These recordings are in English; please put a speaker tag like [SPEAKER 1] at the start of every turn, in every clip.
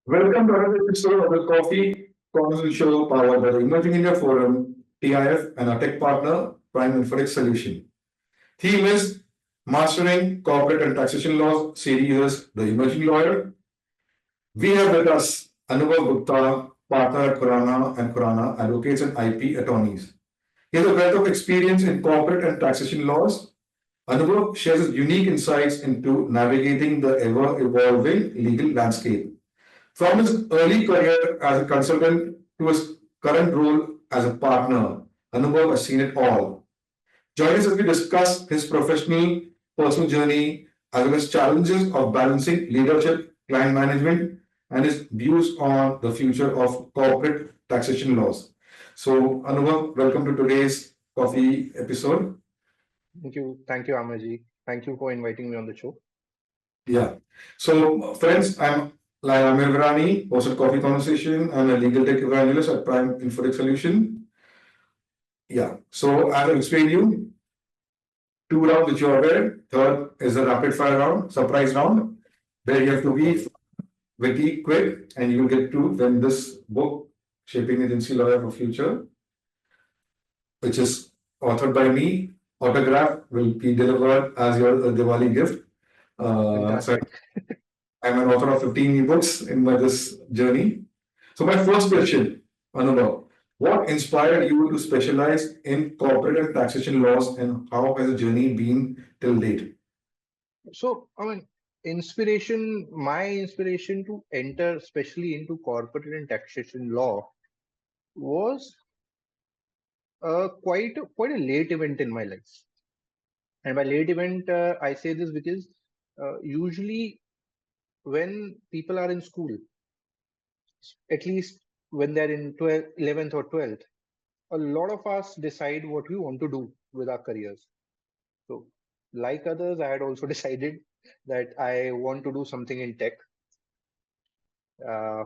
[SPEAKER 1] Welcome to another episode of the Coffee Conversation Show powered by the Emerging India Forum, TIF, and our tech partner, Prime Infotech Solution. Theme is Mastering Corporate and Taxation Laws, series The Emerging Lawyer. We have with us Anubhav Gupta, partner at Khurana and Khurana, advocates and IP attorneys. He has a wealth of experience in corporate and taxation laws. Anubhav shares his unique insights into navigating the ever evolving legal landscape. From his early career as a consultant to his current role as a partner, Anubhav has seen it all. Join us as we discuss his professional, personal journey, as well as challenges of balancing leadership, client management, and his views on the future of corporate taxation laws. So, Anubhav, welcome to today's coffee episode.
[SPEAKER 2] Thank you, Amaji. Thank you for inviting me on the show.
[SPEAKER 1] Yeah. So, friends, I'm Amir Virani, host of Coffee Conversation. I'm a legal tech evangelist at Prime Infotech Solution. Yeah. So, as I explained you, two rounds which you are aware. Third is a rapid fire round, surprise round, where you have to be witty, quick, and you will get to win this book, Shaping Agency Lawyer for Future, which is authored by me. Autograph will be delivered as your Diwali gift. So
[SPEAKER 2] Fantastic.
[SPEAKER 1] I'm an author of 15 ebooks in my this journey. So my first question, Anubhav, what inspired you to specialize in corporate and taxation laws, and how has the journey been till date?
[SPEAKER 2] So, my inspiration to enter, especially into corporate and taxation law, was quite a late event in my life. And by late event, I say this because usually when people are in school, at least when they're in 11th or 12th, a lot of us decide what we want to do with our careers. So, like others, I had also decided that I want to do something in tech. Uh,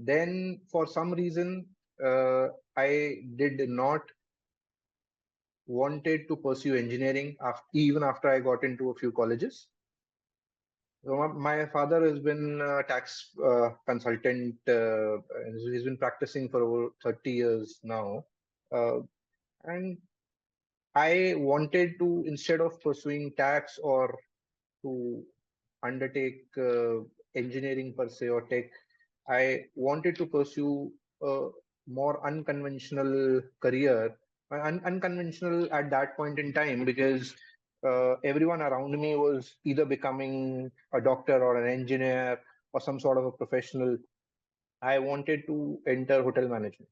[SPEAKER 2] then, for some reason, I did not wanted to pursue engineering even after I got into a few colleges. So my father has been a tax consultant. And he's been practicing for over 30 years now. Uh, and I wanted to, instead of pursuing tax or to undertake engineering per se or tech, I wanted to pursue a more unconventional career, unconventional at that point in time because everyone around me was either becoming a doctor or an engineer or some sort of a professional. I wanted to enter hotel management,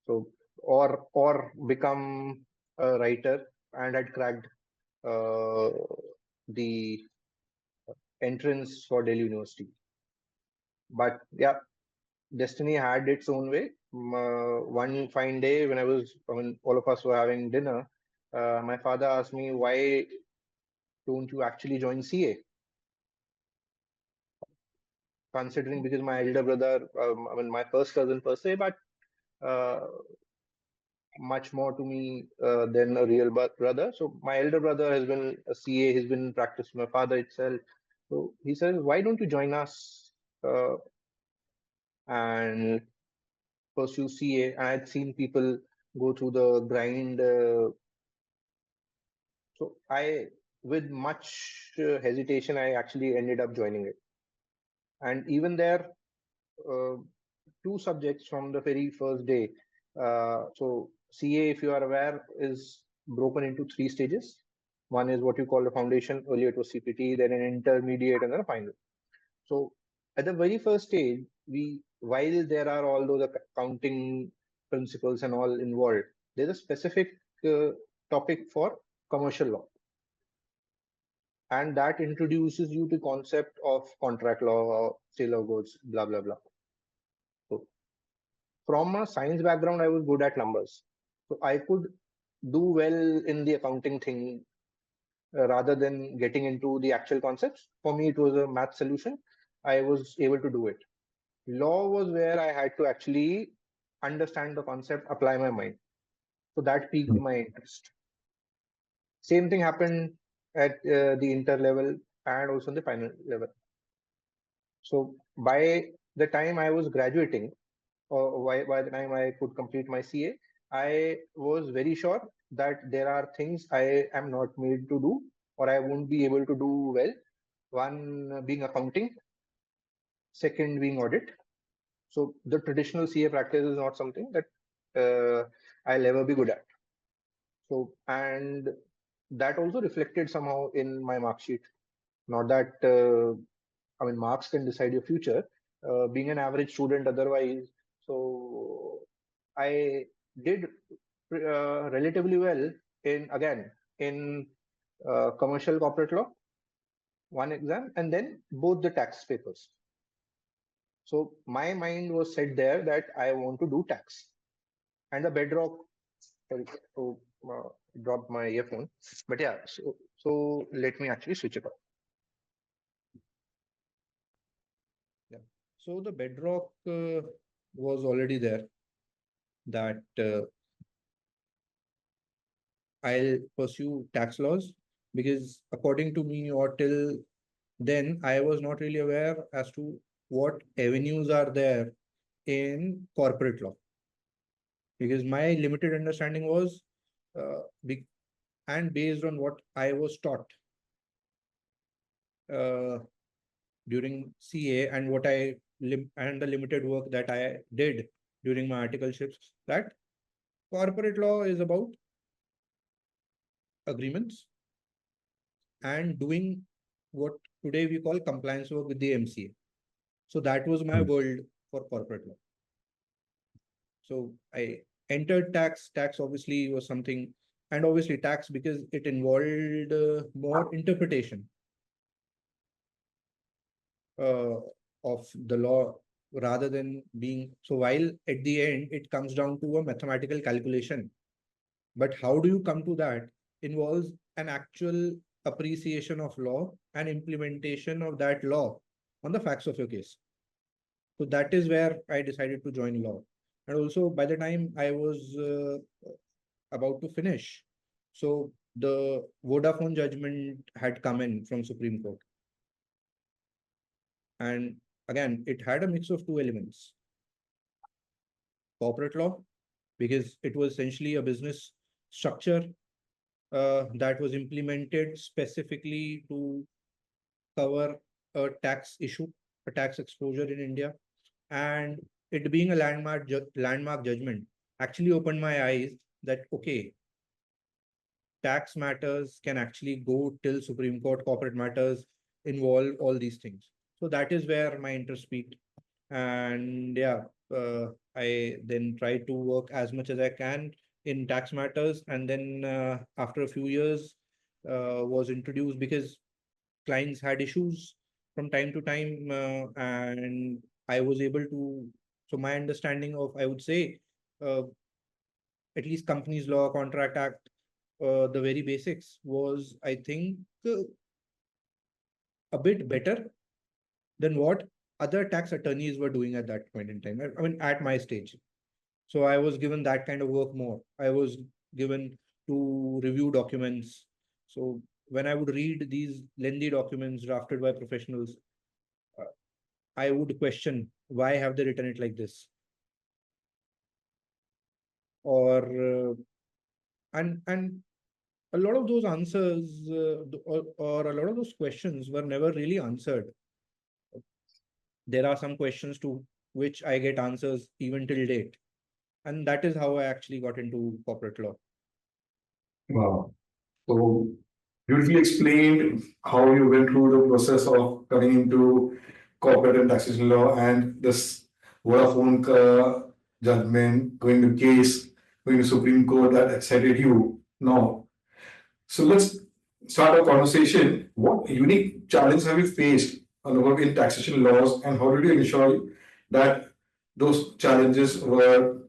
[SPEAKER 2] so or become a writer, and had cracked uh, the entrance for Delhi University. But yeah, destiny had its own way. One fine day, when all of us were having dinner, my father asked me, "Why don't you actually join CA?" Considering because my elder brother, my first cousin per se, but uh, much more to me than a real brother. So my elder brother has been a CA. He's been practicing. My father itself. So he says, "Why don't you join us and pursue CA?" And I'd seen people go through the grind. So with much hesitation, I actually ended up joining it. And even there, uh, two subjects from the very first day. So CA, if you are aware, is broken into three stages. One is what you call the foundation. Earlier it was CPT, then an intermediate, and then a final. So at the very first stage, while there are all those accounting principles and all involved, there's a specific uh, topic for commercial law, and that introduces you to concept of contract law, sale of goods, blah blah blah. So from a science background, I was good at numbers, so I could do well in the accounting thing rather than getting into the actual concepts. For me, it was a math solution. I was able to do it. Law was where I had to actually understand the concept, apply my mind. So that piqued my interest. Same thing happened at the inter level and also in the final level. So by the time I was graduating, or by the time I could complete my CA, I was very sure that there are things I am not made to do or I won't be able to do well. One being accounting, second being audit. So the traditional CA practice is not something that I'll ever be good at. So, and that also reflected somehow in my mark sheet. Not that I mean, marks can decide your future. Being an average student, otherwise, so I did relatively well in again in commercial corporate law, one exam, and then both the tax papers. So my mind was set there that I want to do tax, and the bedrock. Sorry, to drop my earphone, but yeah. So let me actually switch it off. Yeah. So the bedrock was already there that I'll pursue tax laws because according to me or till then I was not really aware as to what avenues are there in corporate law because my limited understanding was big and based on what I was taught uh, during CA and what and the limited work that I did during my articleships that corporate law is about agreements and doing what today we call compliance work with the MCA. So that was my world for corporate law. So I entered tax. Tax obviously was something, and obviously tax because it involved more interpretation uh, of the law rather than being. So while at the end it comes down to a mathematical calculation, but how do you come to that involves an actual appreciation of law and implementation of that law on the facts of your case. So that is where I decided to join law. And also by the time I was about to finish, so the Vodafone judgment had come in from Supreme Court. And again, it had a mix of two elements. Corporate law, because it was essentially a business structure that was implemented specifically to cover a tax issue, a tax exposure in India. And it being a landmark judgment actually opened my eyes that, okay, tax matters can actually go till Supreme Court, corporate matters involve all these things. So that is where my interest peaked. And yeah, I then try to work as much as I can in tax matters. And then after a few years, was introduced because clients had issues from time to time, and I was able to. So my understanding of, I would say, uh, at least companies law, contract act, the very basics was, I think, a bit better than what other tax attorneys were doing at that point in time. I mean, at my stage. So I was given that kind of work more. I was given to review documents. So when I would read these lengthy documents drafted by professionals, uh, I would question why have they written it like this, or and a lot of those answers or a lot of those questions were never really answered. There are some questions to which I get answers even till date, and that is how I actually got into corporate law.
[SPEAKER 1] Wow. So beautifully explained how you went through the process of coming into corporate and taxation law and this Vodafone judgment, going to case, going to Supreme Court that excited you. Now, so let's start our conversation. What unique challenges have you faced in taxation laws, and how did you ensure that those challenges were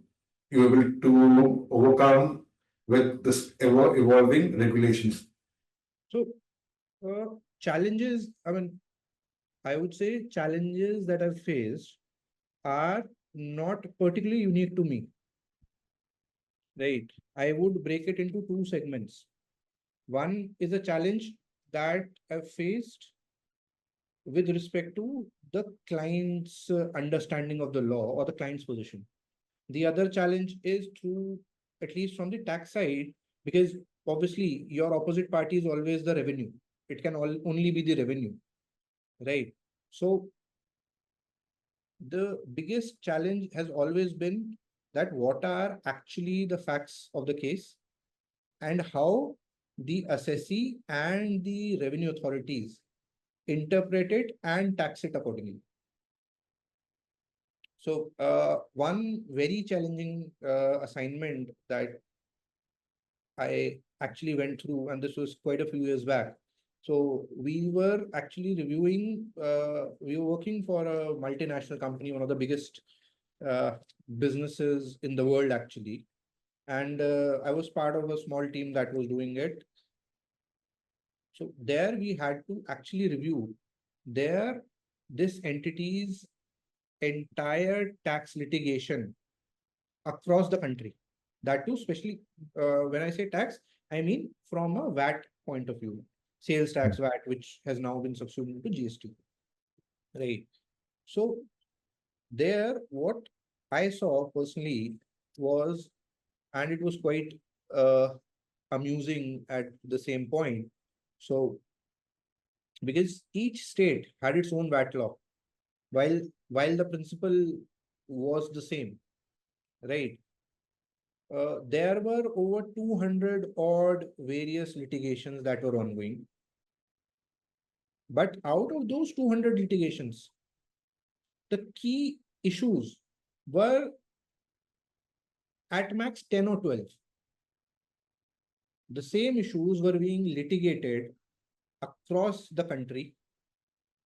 [SPEAKER 1] you able to overcome with this evolving regulations?
[SPEAKER 2] So challenges, I mean, I would say challenges that I've faced are not particularly unique to me, right? I would break it into two segments. One is a challenge that I've faced with respect to
[SPEAKER 3] the client's understanding of the law or the client's position. The other challenge is through, at least from the tax side, because obviously your opposite party is always the revenue. It can only be the revenue, right? So the biggest challenge has always been that what are actually the facts of the case and how the assessee and the revenue authorities interpret it and tax it accordingly. So one very challenging assignment that I actually went through, and this was quite a few years back. So we were actually reviewing, we were working for a multinational company, one of the biggest uh, businesses in the world, actually. And I was part of a small team that was doing it. So there we had to actually review this entity's entire tax litigation across the country. That too, especially when I say tax, I mean from a VAT point of view, sales tax VAT, which has now been subsumed into GST. Right. So there, what I saw personally was, and it was quite amusing at the same point. So because each state had its own VAT law, while while the principle was the same, right? There were over 200 odd various litigations that were ongoing. But out of those 200 litigations, the key issues were at max 10 or 12. The same issues were being litigated across the country,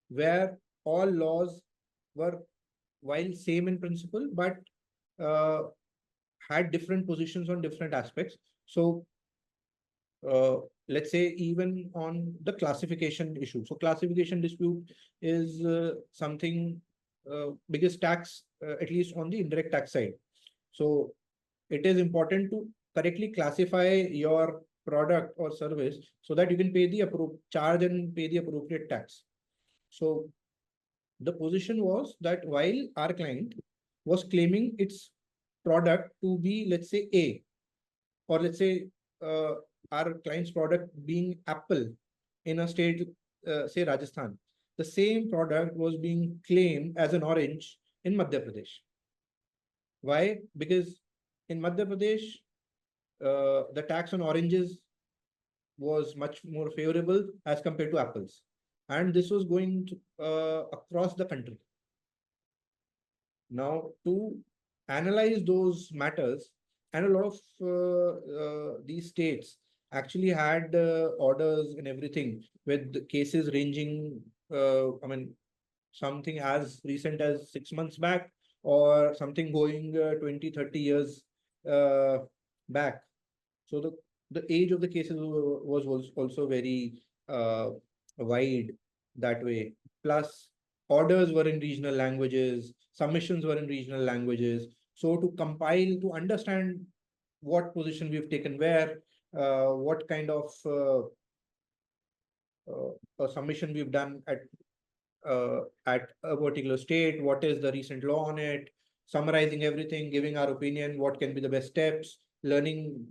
[SPEAKER 3] where all laws were, while same in principle, but uh, had different positions on different aspects. So uh, let's say even on the classification issue. So classification dispute is something biggest tax, at least on the indirect tax side. So it is important to correctly classify your product or service so that you can pay the charge and pay the appropriate tax. So the position was that while our client was claiming its product to be, let's say, A, or let's say uh, our client's product being Apple in a state, say Rajasthan, the same product was being claimed as an orange in Madhya Pradesh. Why? Because in Madhya Pradesh, the tax on oranges was much more favorable as compared to apples. And this was going to, across the country. Now, to analyze those matters, and a lot of these states actually had orders and everything with cases ranging, I mean, something as recent as 6 months back or something going 20, 30 years uh, back. So the age of the cases was also very wide that way. Plus, orders were in regional languages, submissions were in regional languages. So to compile, to understand what position we've taken where, what kind of submission we've done at a particular state, what is the recent law on it, summarizing everything, giving our opinion, what can be the best steps, learning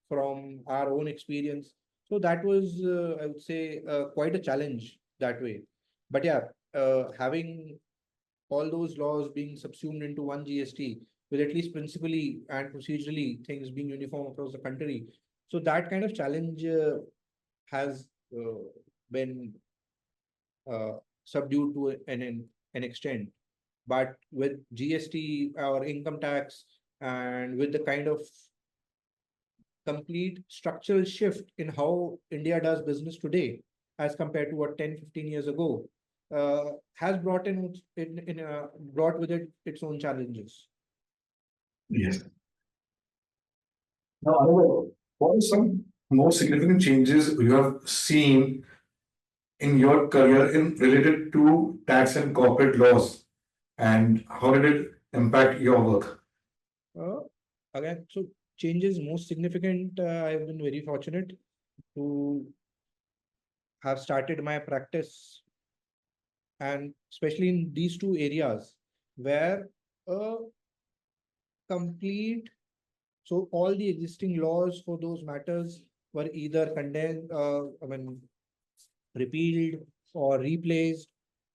[SPEAKER 3] from our own experience. So that was, I would say, quite a challenge that way. But yeah, having all those laws being subsumed into one GST, with at least principally and procedurally things being uniform across the country. So that kind of challenge has been uh, subdued to an extent. But with GST or income tax, and with the kind of complete structural shift in how India does business today, as compared to what 10, 15 years ago, has brought with it its own challenges.
[SPEAKER 1] Yes. Now, Anubhav, what are some more significant changes you have seen in your career in related to tax and corporate laws, and how did it impact your work?
[SPEAKER 3] Uh, Again, so changes most significant. I've been very fortunate to have started my practice and especially in these two areas where a complete, so all the existing laws for those matters were either condemned, repealed or replaced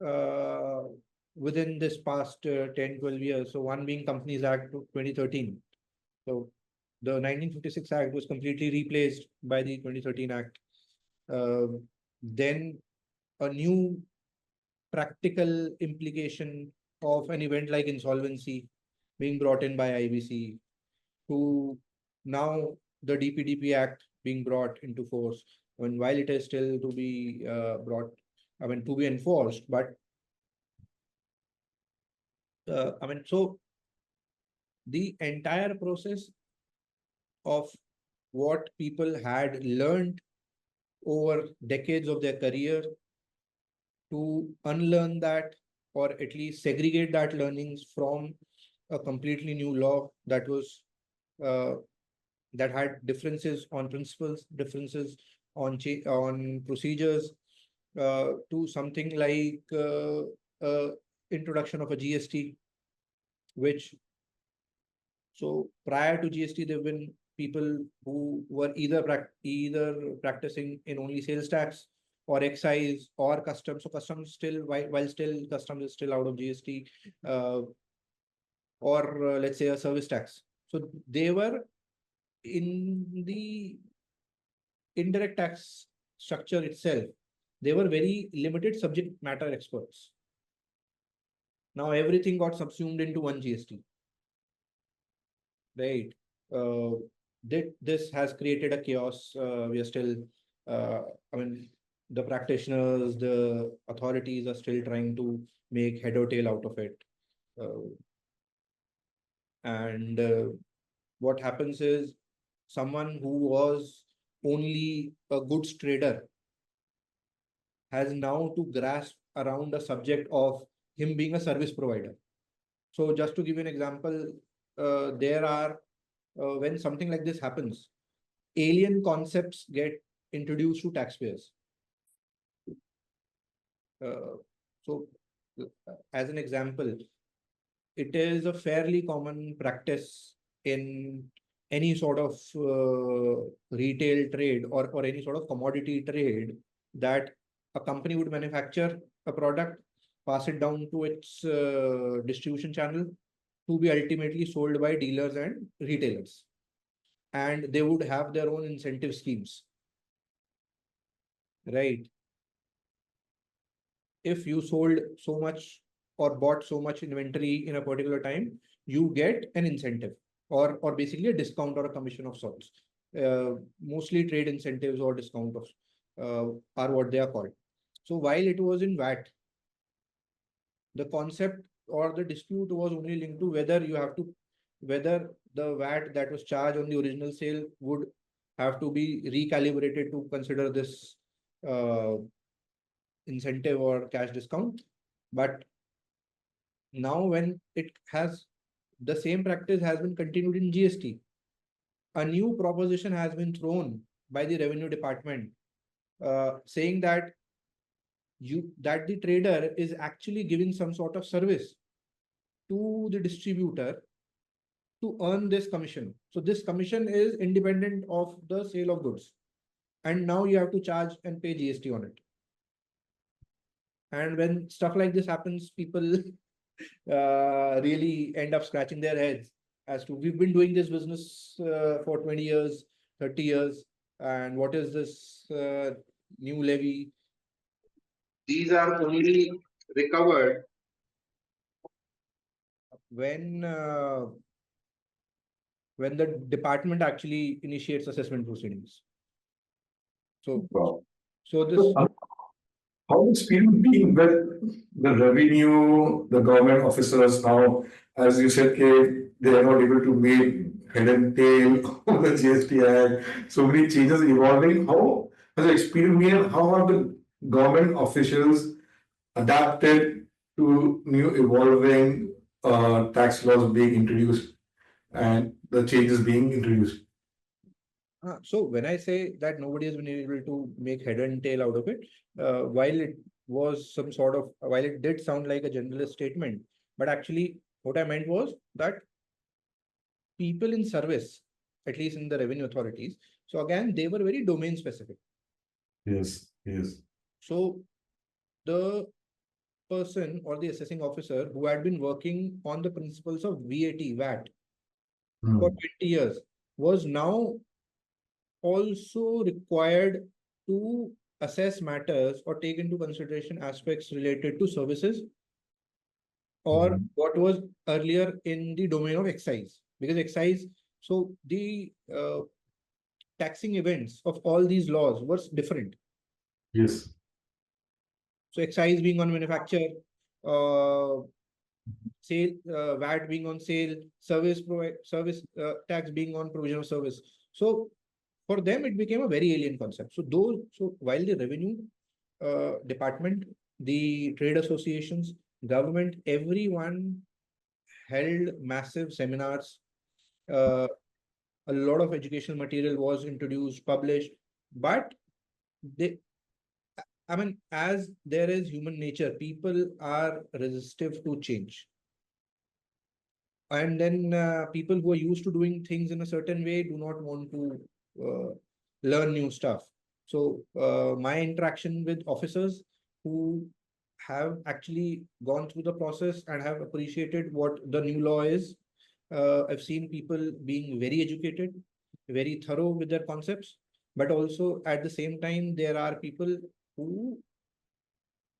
[SPEAKER 3] uh, within this past 10, 12 years. So one being Companies Act 2013. So the 1956 Act was completely replaced by the 2013 Act. Then a new practical implication of an event like insolvency being brought in by IBC, to now the DPDP Act being brought into force. When while it is still to be to be enforced, but so the entire process of what people had learned over decades of their career, to unlearn that, or at least segregate that learnings from a completely new law that was uh, that had differences on principles, differences on on procedures, to something like introduction of a GST, which, so prior to GST, there have been people who were either practicing in only sales tax or excise or customs. So customs still, while still customs is still out of GST, uh, or let's say a service tax. So they were in the indirect tax structure itself. They were very limited subject matter experts. Now everything got subsumed into one GST. Right. Uh, this has created a chaos. We are still, uh, I mean, the practitioners, the authorities are still trying to make head or tail out of it. And what happens is, someone who was only a goods trader has now to grasp around the subject of him being a service provider. So just to give you an example, there are when something like this happens, alien concepts get introduced to taxpayers. So, as an example, it is a fairly common practice in any sort of retail trade, or any sort of commodity trade, that a company would manufacture a product, pass it down to its distribution channel to be ultimately sold by dealers and retailers. And they would have their own incentive schemes, right? If you sold so much or bought so much inventory in a particular time, you get an incentive, or basically a discount or a commission of sorts. Mostly trade incentives or discount of are what they are called. So while it was in VAT, the concept or the dispute was only linked to whether the VAT that was charged on the original sale would have to be recalibrated to consider this uh, incentive or cash discount. But now, when it has, the same practice has been continued in GST, a new proposition has been thrown by the revenue department, saying that the trader is actually giving some sort of service to the distributor to earn this commission. So this commission is independent of the sale of goods, and now you have to charge and pay GST on it. And when stuff like this happens, people really end up scratching their heads as to, we've been doing this business for 20 years, 30 years, and what is this new levy? These are only recovered when the department actually initiates assessment proceedings. So,
[SPEAKER 1] Wow.
[SPEAKER 3] so this.
[SPEAKER 1] So, how is people being with the revenue, the government officers now, as you said, they are not able to make head and tail of the GST Act, so many changes evolving. How has the experience been? How have the government officials adapted to new evolving tax laws being introduced and the changes being introduced?
[SPEAKER 3] So when I say that nobody has been able to make head and tail out of it, while it was some sort of, while it did sound like a generalist statement, but actually what I meant was that people in service, at least in the revenue authorities, so again, they were very domain specific.
[SPEAKER 1] Yes, yes.
[SPEAKER 3] So the person or the assessing officer who had been working on the principles of VAT
[SPEAKER 1] Hmm.
[SPEAKER 3] for 20 years was now also required to assess matters or take into consideration aspects related to services or
[SPEAKER 1] Hmm.
[SPEAKER 3] what was earlier in the domain of excise. Because excise, so the taxing events of all these laws was different.
[SPEAKER 1] Yes.
[SPEAKER 3] So excise being on manufacture, uh, sale, VAT being on sale, service tax being on provision of service. So for them, it became a very alien concept. So while the revenue department, the trade associations, government, everyone held massive seminars. Uh, a lot of educational material was introduced, published, but they, I mean, as there is human nature, people are resistive to change. And then people who are used to doing things in a certain way do not want to learn new stuff. So my interaction with officers who have actually gone through the process and have appreciated what the new law is, I've seen people being very educated, very thorough with their concepts, but also at the same time there are people who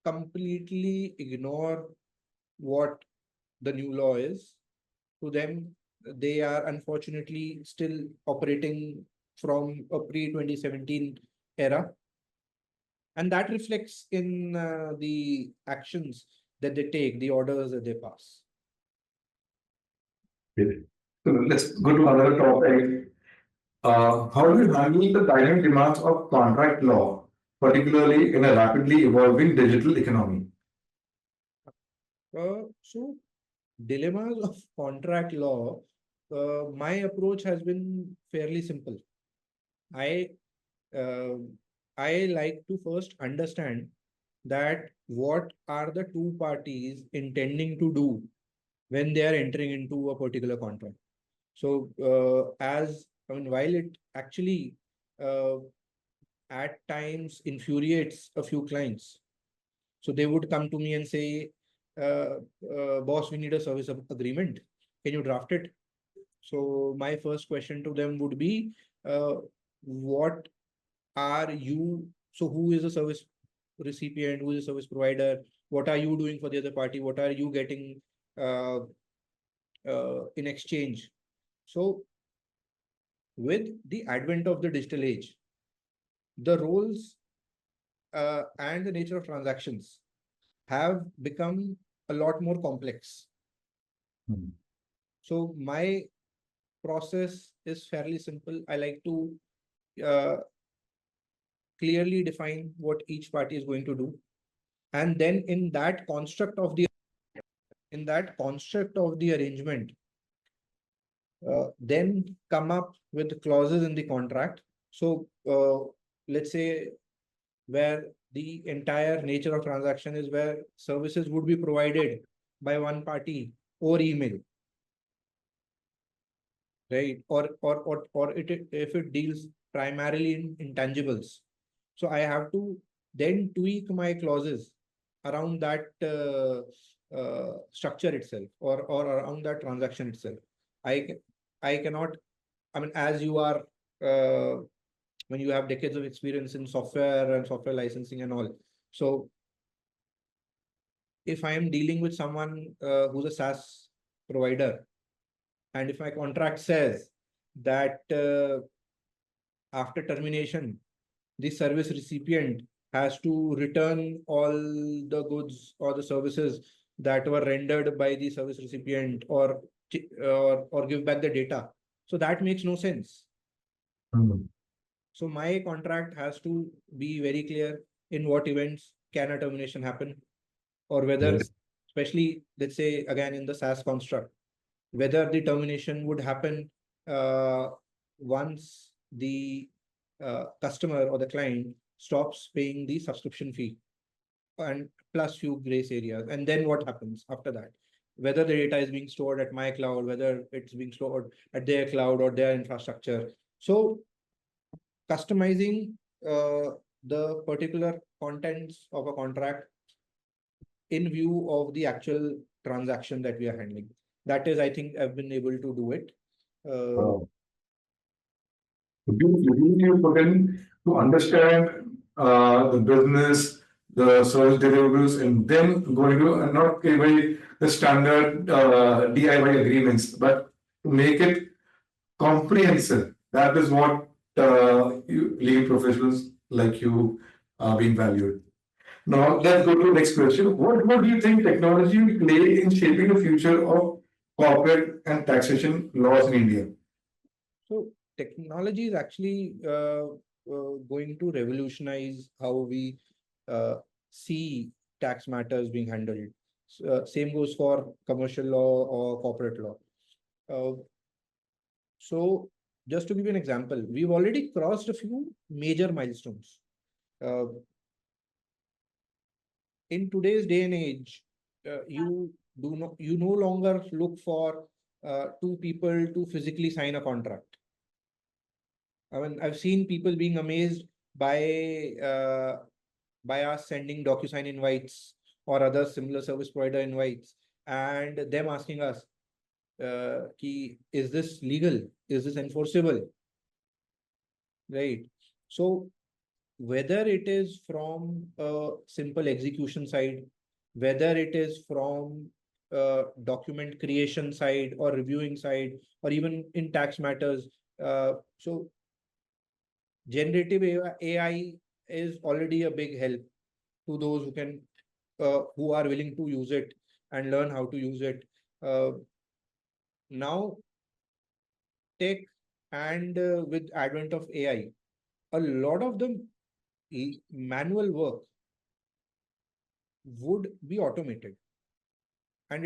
[SPEAKER 3] completely ignore what the new law is. To them, they are unfortunately still operating from a pre-2017 era. And that reflects in the actions that they take, the orders that they pass.
[SPEAKER 1] Okay. So let's go to another topic. How do you handle the dynamic demands of contract law, particularly in a rapidly evolving digital economy?
[SPEAKER 3] So dilemmas of contract law, my approach has been fairly simple. I uh, I like to first understand that what are the two parties intending to do when they are entering into a particular contract. So as I mean, while it actually uh, at times infuriates a few clients, so they would come to me and say, "Boss, we need a service agreement. Can you draft it?" So my first question to them would be, what are you, so who is the service recipient, who is the service provider, what are you doing for the other party, what are you getting uh, in exchange? So with the advent of the digital age, the roles and the nature of transactions have become a lot more complex.
[SPEAKER 1] Hmm.
[SPEAKER 3] So my process is fairly simple. I like to uh, clearly define what each party is going to do, and then in that construct of the arrangement, then come up with clauses in the contract. So let's say where the entire nature of transaction is where services would be provided by one party or email, right? Or if it deals primarily in intangibles. So I have to then tweak my clauses around that structure itself or around that transaction itself. I I cannot, I mean, as you are when you have decades of experience in software and software licensing and all. So if I am dealing with someone who's a SaaS provider, and if my contract says that after termination, the service recipient has to return all the goods or the services that were rendered by the service recipient or give back the data. So that makes no sense.
[SPEAKER 1] Hmm.
[SPEAKER 3] So my contract has to be very clear in what events can a termination happen, or whether,
[SPEAKER 1] Yes.
[SPEAKER 3] especially let's say again in the SaaS construct, whether the termination would happen uh, once the customer or the client stops paying the subscription fee and plus few grace areas. And then what happens after that? Whether the data is being stored at my cloud, whether it's being stored at their cloud or their infrastructure. So customizing the particular contents of a contract in view of the actual transaction that we are handling. That is, I think I've been able to do it.
[SPEAKER 1] Wow. You put in to understand the business, the service deliverables, and then going to not by the standard DIY agreements, but to make it comprehensive. That is what legal professionals like you being valued. Now, let's go to the next question. What do you think technology will play in shaping the future of corporate and taxation laws in India?
[SPEAKER 3] So technology is actually going to revolutionize how we see tax matters being handled. Same goes for commercial law or corporate law. So just to give you an example, we've already crossed a few major milestones. In today's day and age, you no longer look for two people to physically sign a contract. I mean, I've seen people being amazed by us sending DocuSign invites or other similar service provider invites, and them asking us, is this legal? Is this enforceable? Right. So whether it is from a simple execution side, whether it is from document creation side or reviewing side, or even in tax matters, so generative AI is already a big help to those who are willing to use it and learn how to use it. Now, tech and with advent of AI, a lot of the manual work would be automated, and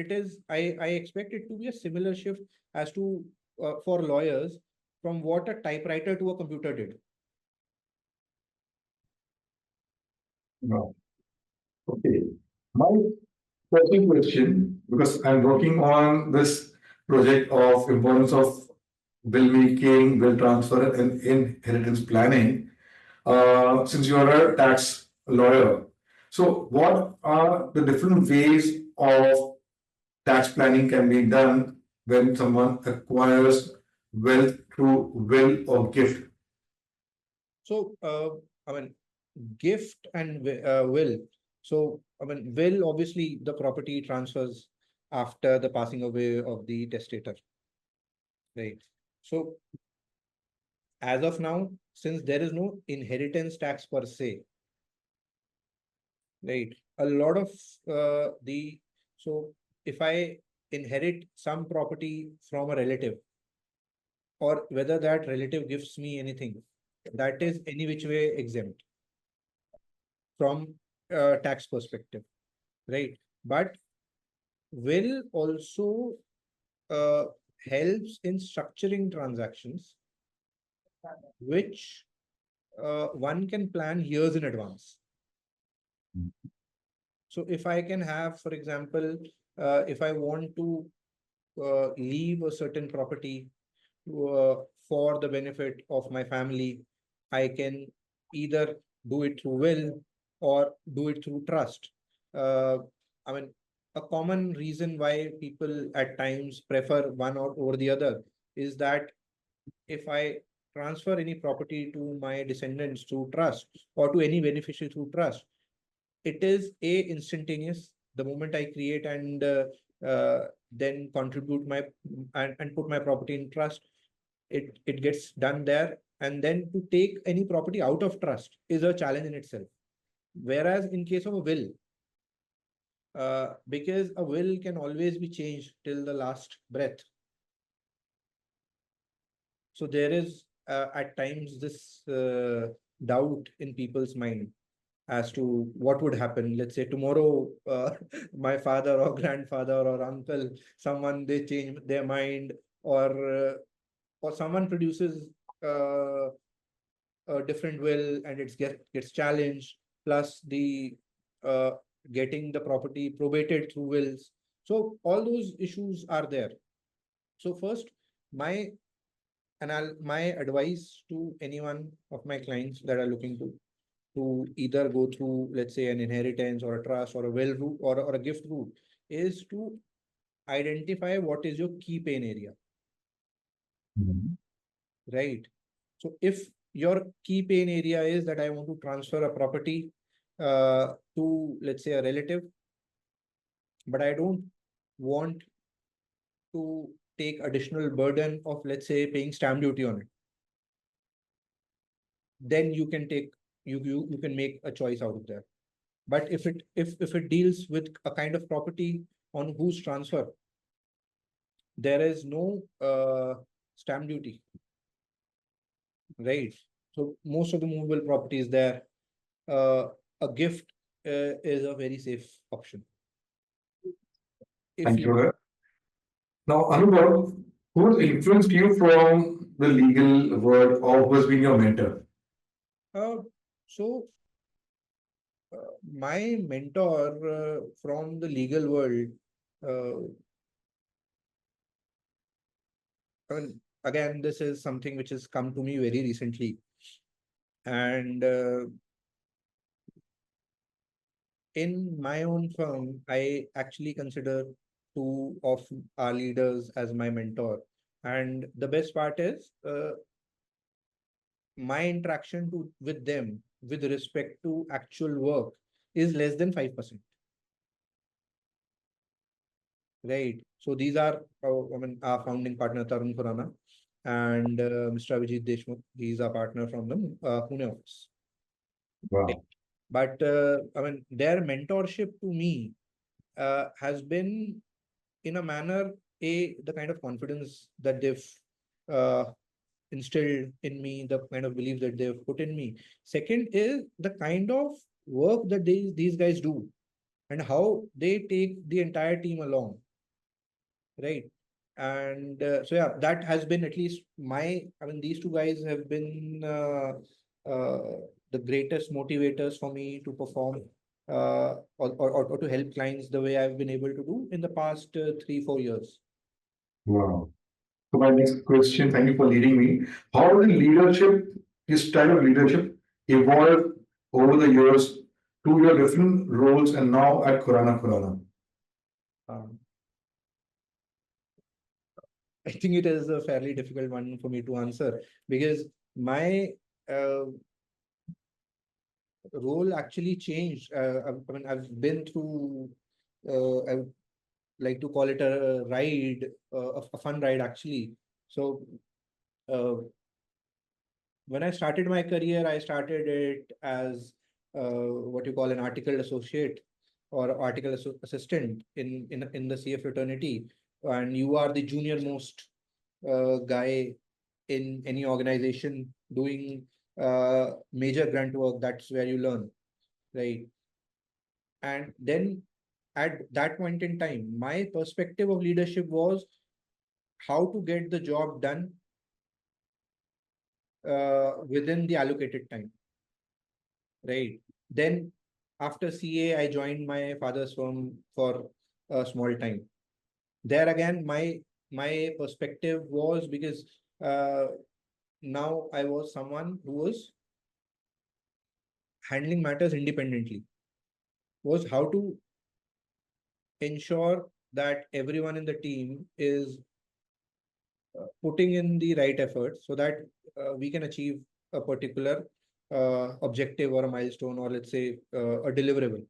[SPEAKER 3] I expect it to be a similar shift as to for lawyers from what a typewriter to a computer did.
[SPEAKER 1] No. Okay. My second question, because I'm working on this project of importance of will making, will transfer, and inheritance planning. Since you are a tax lawyer, so what are the different ways of tax planning can be done when someone acquires wealth through will or gift?
[SPEAKER 3] So, I mean, gift and will. So, I mean, will, obviously the property transfers after the passing away of the testator, right? So, as of now, since there is no inheritance tax per se, right? A lot of so if I inherit some property from a relative, or whether that relative gives me anything, that is any which way exempt from tax perspective, right? But will also helps in structuring transactions, which one can plan years in advance. So if I can have, for example, if I want to leave a certain property for the benefit of my family, I can either do it through will or do it through trust. I mean, a common reason why people at times prefer one or over the other is that if I transfer any property to my descendants through trust or to any beneficiary through trust, it is instantaneous the moment I create and then contribute my and put my property in trust. It gets done there, and then to take any property out of trust is a challenge in itself. Whereas in case of a will, because a will can always be changed till the last breath, so there is at times this doubt in people's mind as to what would happen. Let's say tomorrow, my father or grandfather or uncle, someone they change their mind, or someone produces uh, a different will and gets challenged, plus the uh, getting the property probated through wills. So all those issues are there. So first, my my advice to anyone of my clients that are looking to either go through, let's say, an inheritance or a trust or a will route or a gift route, is to identify what is your key pain area, right? So if your key pain area is that I want to transfer a property to, let's say, a relative, but I don't want to take additional burden of, let's say, paying stamp duty on it, then you can take you can make a choice out of there. But if it deals with a kind of property on whose transfer there is no stamp duty, right? So most of the movable properties there, uh, a gift is a very safe option. If
[SPEAKER 1] Thank
[SPEAKER 3] you
[SPEAKER 1] you. Now, Anubhav, who influenced you from the legal world or who has been your mentor?
[SPEAKER 3] uh, so my mentor from the legal world, uh, I mean, again, this is something which has come to me very recently, and in my own firm, I actually consider two of our leaders as my mentor. And the best part is my interaction with them with respect to actual work is less than 5%. Right. So these are, I mean, our founding partner, Tarun Khurana, and Mr. Abhijit Deshmukh. He's our partner from the Pune office. Right.
[SPEAKER 1] Wow.
[SPEAKER 3] But I mean, their mentorship to me has been, in a manner, the kind of confidence that they've uh, instilled in me, the kind of belief that they've put in me. Second is the kind of work that these guys do and how they take the entire team along, right? And so yeah, that has been at least I mean, these two guys have been the greatest motivators for me to perform or to help clients the way I've been able to do in the past 3-4 years.
[SPEAKER 1] Wow. So my next question, thank you for leading me. How did leadership, this style of leadership, evolve over the years to your different roles and now at Khurana Khurana?
[SPEAKER 3] Um, I think it is a fairly difficult one for me to answer because my uh, role actually changed. I mean, I've been through, I would like to call it a ride, a fun ride actually. So uh, when I started my career, I started it as what you call an articled associate or article assistant in the CF fraternity, and you are the junior most guy in any organization doing major grant work. That's where you learn, right? And then at that point in time, my perspective of leadership was how to get the job done within the allocated time, right? Then after CA, I joined my father's firm for a small time. There again, my perspective was because now I was someone who was handling matters independently, was how to ensure that everyone in the team is putting in the right effort so that we can achieve a particular objective or a milestone, or let's say a deliverable.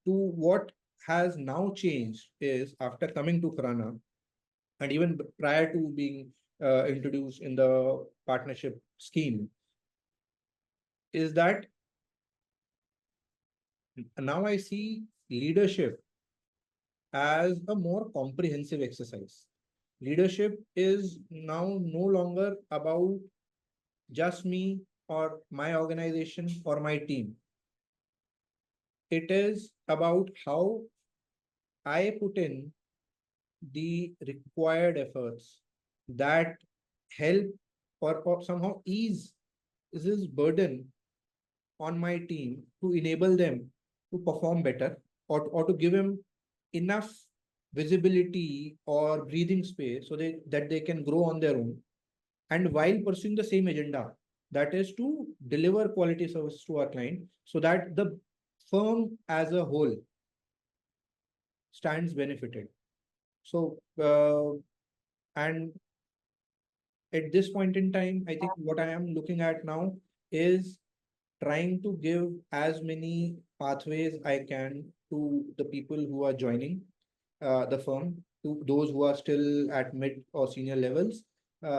[SPEAKER 3] To what has now changed is, after coming to Khurana and even prior to being introduced in the partnership scheme, is that now I see leadership as a more comprehensive exercise. Leadership is now no longer about just me or my organization or my team. It is about how I put in the required efforts that help or somehow ease this burden on my team to enable them to perform better, or to give them enough visibility or breathing space so that they can grow on their own, and while pursuing the same agenda, that is to deliver quality service to our client so that the firm as a whole stands benefited. So and at this point in time, I think what I am looking at now is trying to give as many pathways I can to the people who are joining the firm, to those who are still at mid or senior levels,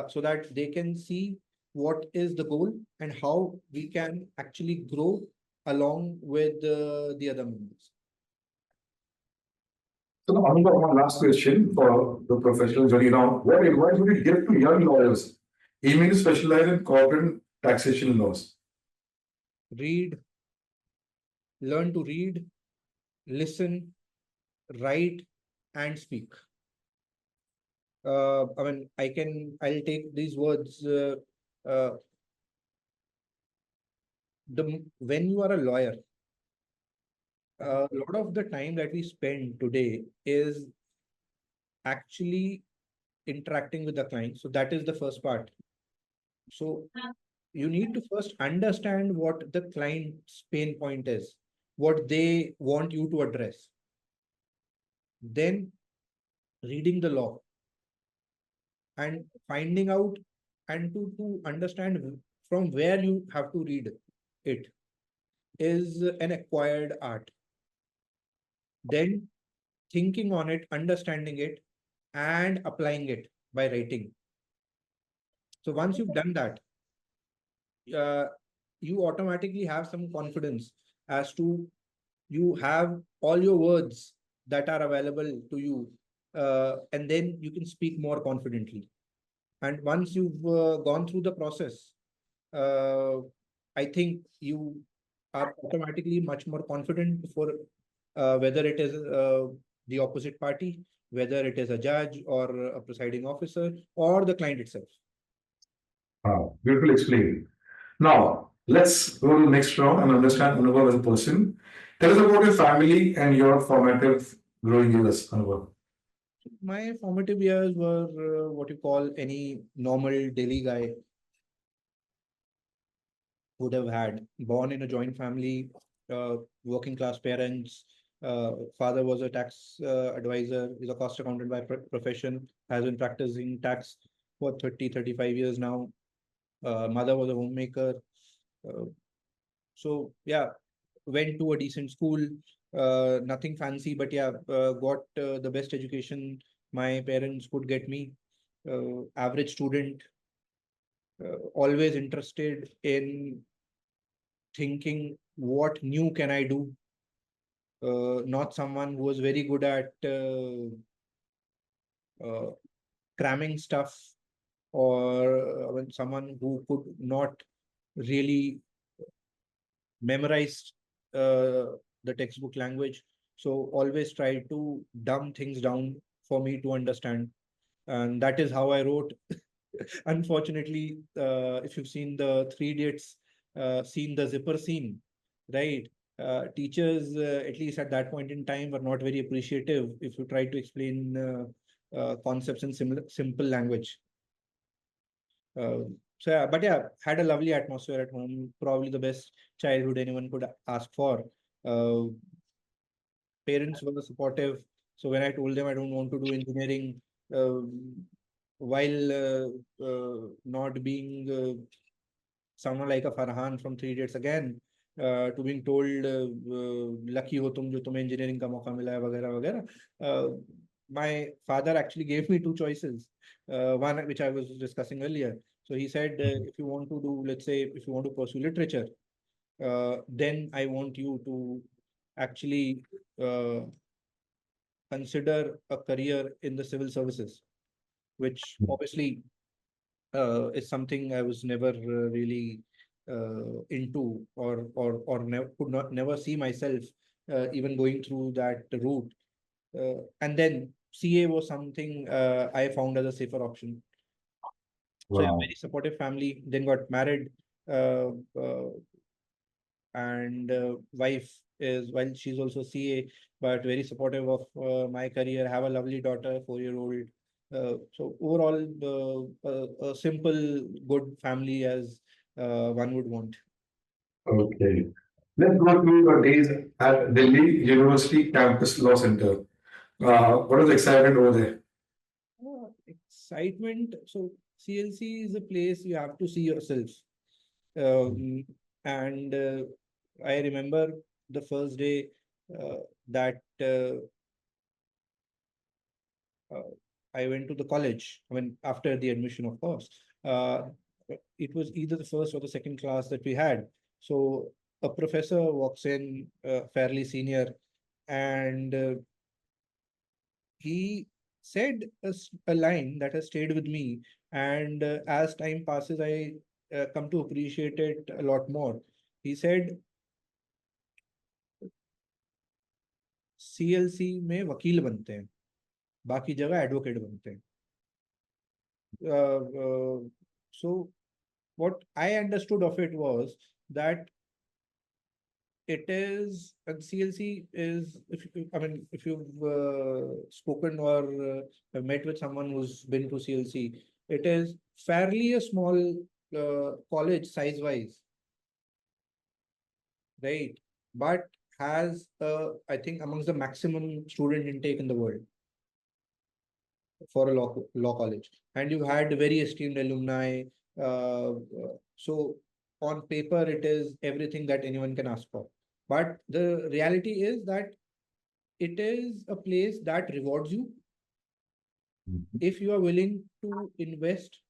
[SPEAKER 3] so that they can see what is the goal and how we can actually grow along with the other members.
[SPEAKER 1] So, Anubhav, one last question for the professional journey now. What advice would you give to young lawyers aiming to specialize in corporate taxation laws?
[SPEAKER 3] Read, learn to read, listen, write, and speak. I'll take these words. Uh, when you are a lawyer, a lot of the time that we spend today is actually interacting with the client. So that is the first part. So you need to first understand what the client's pain point is, what they want you to address. Then reading the law and finding out and to understand from where you have to read it is an acquired art. Then thinking on it, understanding it, and applying it by writing. So once you've done that, uh, you automatically have some confidence as to you have all your words that are available to you, and then you can speak more confidently. And once you've gone through the process, uh, I think you are automatically much more confident for whether it is the opposite party, whether it is a judge or a presiding officer or the client itself.
[SPEAKER 1] Wow, beautiful explained. Now, let's go to the next round and understand Anubhav as a person. Tell us about your family and your formative growing years, Anubhav.
[SPEAKER 3] My formative years were what you call any normal Delhi guy would have had. Born in a joint family, working class parents. Father was a tax advisor, is a cost accountant by profession, has been practicing tax for 35 years now. Mother was a homemaker. Uh, so yeah, went to a decent school, nothing fancy, but yeah, got the best education my parents could get me. Average student, always interested in thinking what new can I do. Not someone who was very good at uh, cramming stuff, or someone who could not really memorize the textbook language. So always try to dumb things down for me to understand. And that is how I wrote. Unfortunately, if you've seen the Three Idiots, seen the zipper scene, right? Teachers, at least at that point in time, were not very appreciative if you try to explain concepts in simple language. So yeah, but yeah, had a lovely atmosphere at home. Probably the best childhood anyone could ask for. Uh, Parents were supportive. So when I told them I don't want to do engineering, uh, while not being someone like a Farhan from Three Idiots again, to being told lucky ho tum jo tumhe engineering ka mauka mila hai वगैरह वगैरह. My father actually gave me two choices. One which I was discussing earlier. So he said, if you want to do, let's say, if you want to pursue literature, then I want you to actually consider a career in the civil services, which obviously is something I was never really into, or could not never see myself even going through that route. And then CA was something I found as a safer option. So a
[SPEAKER 1] Wow.
[SPEAKER 3] very supportive family. Then got married, uh, uh, and wife is, while she's also CA, but very supportive of my career. Have a lovely daughter, 4-year-old. So overall, a simple, good family as one would want.
[SPEAKER 1] Okay. Let's go to your days at Delhi University Campus Law Center. What is the excitement over there?
[SPEAKER 3] Excitement. So CLC is a place you have to see yourself. Um, and I remember the first day that uh, I went to the college. I mean, after the admission, of course. Uh, it was either the first or the second class that we had. So a professor walks in, fairly senior, and he said a line that has stayed with me. And as time passes, I come to appreciate it a lot more. He said, CLC में वकील बनते हैं, बाकी जगह advocate बनते हैं. So what I understood of it was that it is, and CLC is, I mean, if you've spoken or met with someone who's been to CLC, it is fairly a small college size wise, right? But has, I think, amongst the maximum student intake in the world for a law college, and you had very esteemed alumni. So on paper, it is everything that anyone can ask for. But the reality is that it is a place that rewards you if you are willing to invest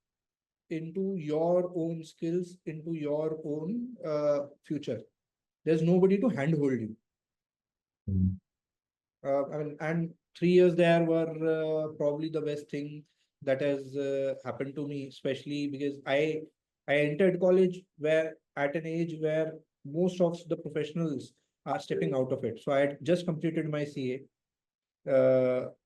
[SPEAKER 3] into your own skills, into your own future. There's nobody to handhold you. I mean, and 3 years there were probably the best thing that has happened to me, especially because I entered college where at an age where most of the professionals are stepping out of it. So I had just completed my CA,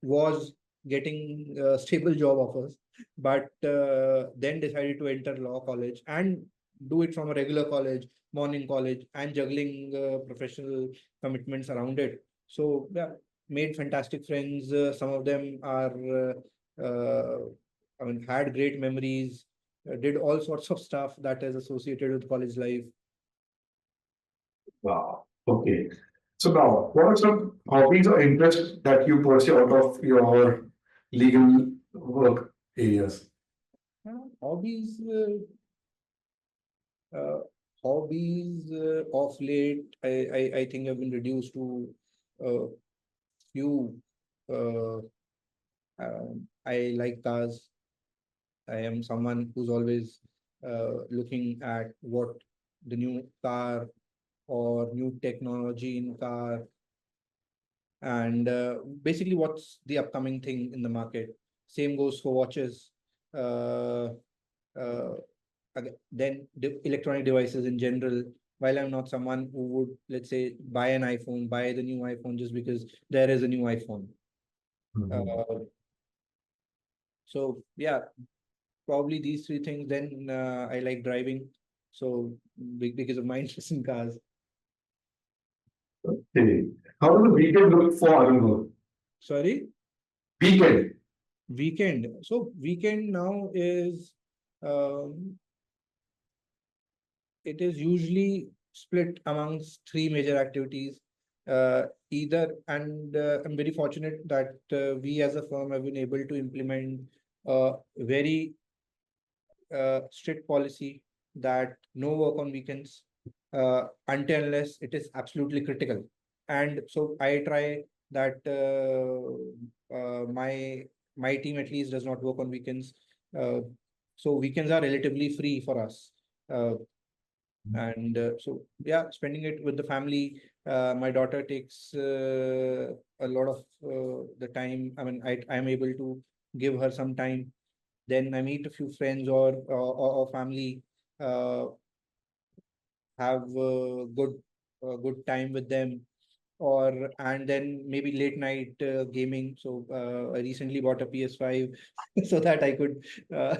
[SPEAKER 3] was getting stable job offers, but then decided to enter law college and do it from a regular college, morning college, and juggling professional commitments around it. So yeah, made fantastic friends. Some of them are, I mean, had great memories. Did all sorts of stuff that is associated with college life.
[SPEAKER 1] Wow. Okay. So now, what are some hobbies or interests that you pursue out of your legal work areas?
[SPEAKER 3] Hobbies, uh, hobbies of late, I think have been reduced to a few. Uh, I like cars. I am someone who's always looking at what the new car or new technology in car, and basically what's the upcoming thing in the market. Same goes for watches. Uh, uh, then electronic devices in general. While I'm not someone who would, let's say, buy an iPhone, buy the new iPhone just because there is a new iPhone. Uh, so yeah, probably these three things. Then I like driving, so because of my interest in cars.
[SPEAKER 1] Okay. How does the weekend look for Anubhav?
[SPEAKER 3] Sorry,
[SPEAKER 1] Weekend.
[SPEAKER 3] weekend. So weekend now is, um, it is usually split amongst three major activities. Either, and I'm very fortunate that we as a firm have been able to implement a very strict policy that no work on weekends until unless it is absolutely critical. And so I try that my team at least does not work on weekends. Uh, so weekends are relatively free for us. Uh, and so yeah, spending it with the family. My daughter takes a lot of the time. I mean, I am able to give her some time. Then I meet a few friends or family, uh, have good time with them, or and then maybe late night gaming. So I recently bought a PS5 so that I could uh,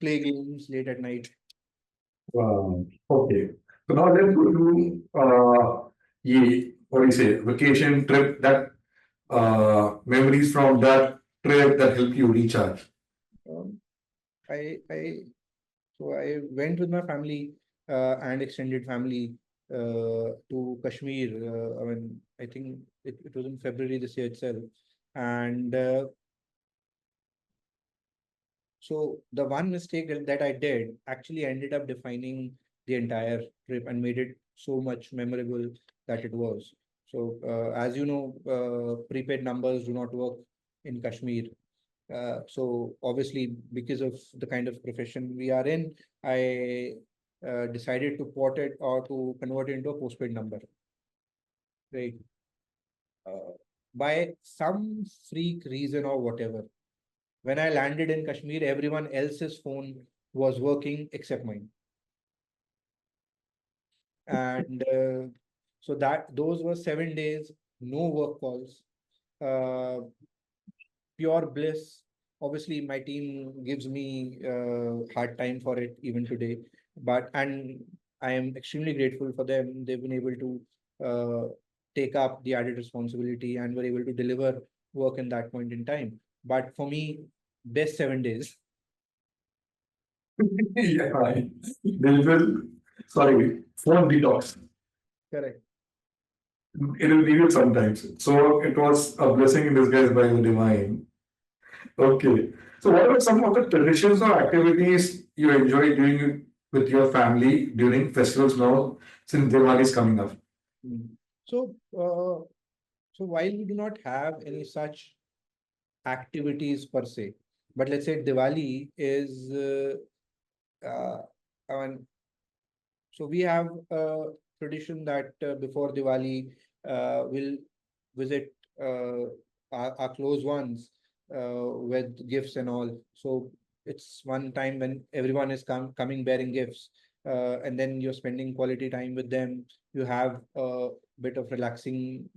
[SPEAKER 3] play games late at night.
[SPEAKER 1] Okay. So now let's go to what do you say, vacation trip, that memories from that trip that help you recharge.
[SPEAKER 3] Um, I So I went with my family and extended family to Kashmir. I think it was in February this year itself. And so the one mistake that I did actually ended up defining the entire trip and made it so much memorable that it was. So as you know, prepaid numbers do not work in Kashmir. So obviously, because of the kind of profession we are in, I decided to port it or to convert it into a postpaid number. Right. By some freak reason or whatever, when I landed in Kashmir, everyone else's phone was working except mine. And so that those were 7 days, no work calls. Uh, Pure bliss. Obviously, my team gives me hard time for it even today, but and I am extremely grateful for them. They've been able to take up the added responsibility and were able to deliver work in that point in time. But for me, best 7 days.
[SPEAKER 1] Yeah, right. Digital, sorry, phone detox.
[SPEAKER 3] Correct.
[SPEAKER 1] It will need it sometimes. So it was a blessing in disguise by the divine. Okay. So what are some of the traditions or activities you enjoy doing with your family during festivals now, since Diwali is coming up?
[SPEAKER 3] Mm. So, so while we do not have any such activities per se, but let's say Diwali is, I mean, so we have a tradition that before Diwali, we'll visit our close ones with gifts and all. So it's one time when everyone is coming bearing gifts, and then you're spending quality time with them. You have a bit of relaxing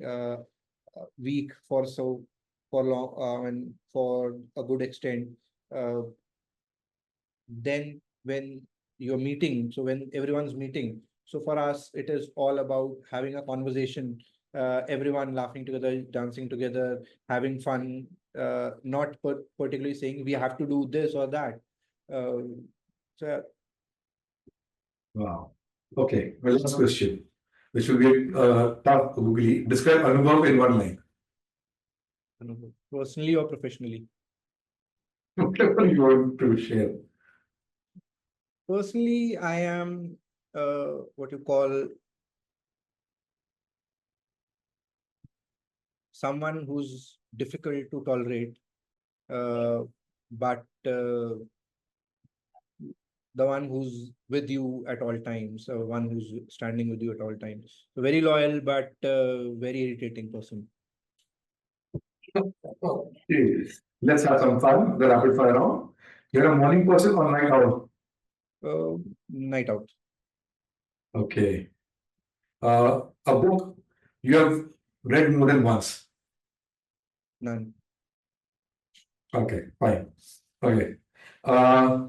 [SPEAKER 3] week for long and for a good extent. Uh, then when you're meeting, so when everyone's meeting, so for us it is all about having a conversation, everyone laughing together, dancing together, having fun, not particularly saying we have to do this or that. uh, so
[SPEAKER 1] Wow. Okay. My last question, which will be tough, googly. Describe Anubhav in one line.
[SPEAKER 3] personally or professionally.
[SPEAKER 1] Whatever you want to share.
[SPEAKER 3] Personally, I am what you call someone who's difficult to tolerate, but the one who's with you at all times, one who's standing with you at all times. So very loyal, but very irritating person.
[SPEAKER 1] Okay. Let's have some fun. The rapid fire round. You're a morning person or night owl?
[SPEAKER 3] Night out,
[SPEAKER 1] Okay. A book you have read more than once.
[SPEAKER 3] none.
[SPEAKER 1] Okay, fine. Okay. Uh,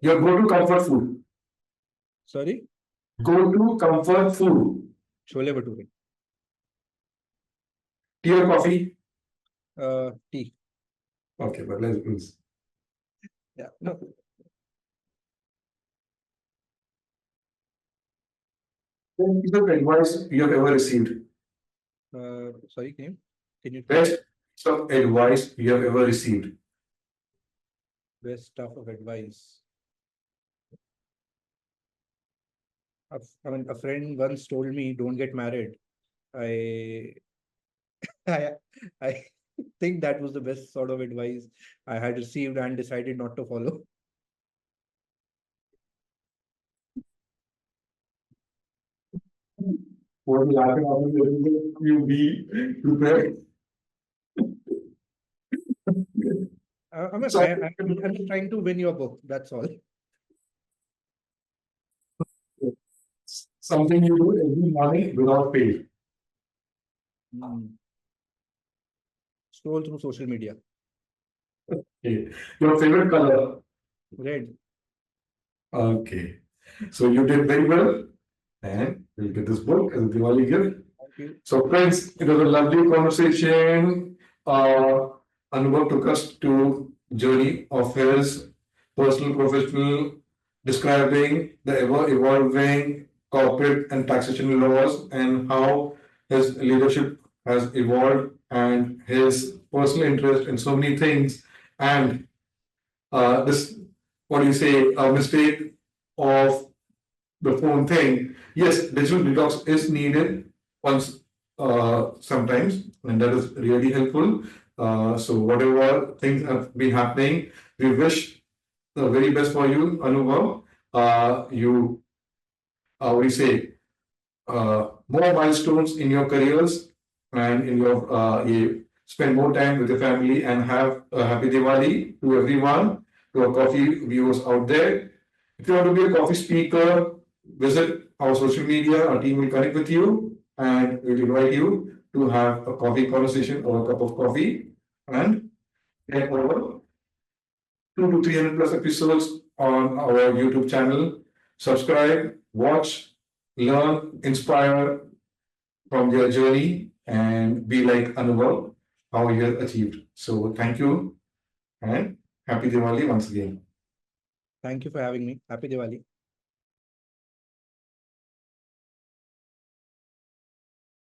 [SPEAKER 1] your go-to comfort food.
[SPEAKER 3] Sorry,
[SPEAKER 1] Go-to comfort food.
[SPEAKER 3] chole bhature.
[SPEAKER 1] Tea or coffee?
[SPEAKER 3] Tea.
[SPEAKER 1] Okay, but let's.
[SPEAKER 3] Yeah, no.
[SPEAKER 1] What piece of advice you have ever received?
[SPEAKER 3] Sorry, can you
[SPEAKER 1] Best piece of advice you have ever received?
[SPEAKER 3] best stuff of advice? A friend once told me, "Don't get married." I I I think that was the best sort of advice I had received and decided not to follow.
[SPEAKER 1] What will happen after you be prepared? So,
[SPEAKER 3] I'm just trying to win your book. That's all.
[SPEAKER 1] something you do every morning without pay.
[SPEAKER 3] Hmm. Scroll through social media.
[SPEAKER 1] Okay. Your favorite color?
[SPEAKER 3] Red.
[SPEAKER 1] Okay. So you did very well, and you'll get this book as a Diwali gift.
[SPEAKER 3] Thank you.
[SPEAKER 1] So, friends, it was a lovely conversation. Anubhav took us to journey of his personal, professional, describing the ever evolving corporate and taxation laws and how his leadership has evolved and his personal interest in so many things. And this, what do you say, a mistake of the phone thing. Yes, digital detox is needed once sometimes, and that is really helpful. So whatever things have been happening, we wish the very best for you, Anubhav. You, what do you say, more milestones in your careers and in your you spend more time with your family and have a happy Diwali to everyone, to our coffee viewers out there. If you want to be a coffee speaker, visit our social media. Our team will connect with you and we'll invite you to have a coffee conversation or a cup of coffee and get over 200 to 300 plus episodes on our YouTube channel. Subscribe, watch, learn, inspire from their journey and be like Anubhav, how he has achieved. So thank you and happy Diwali once again.
[SPEAKER 3] Thank you for having me. Happy Diwali.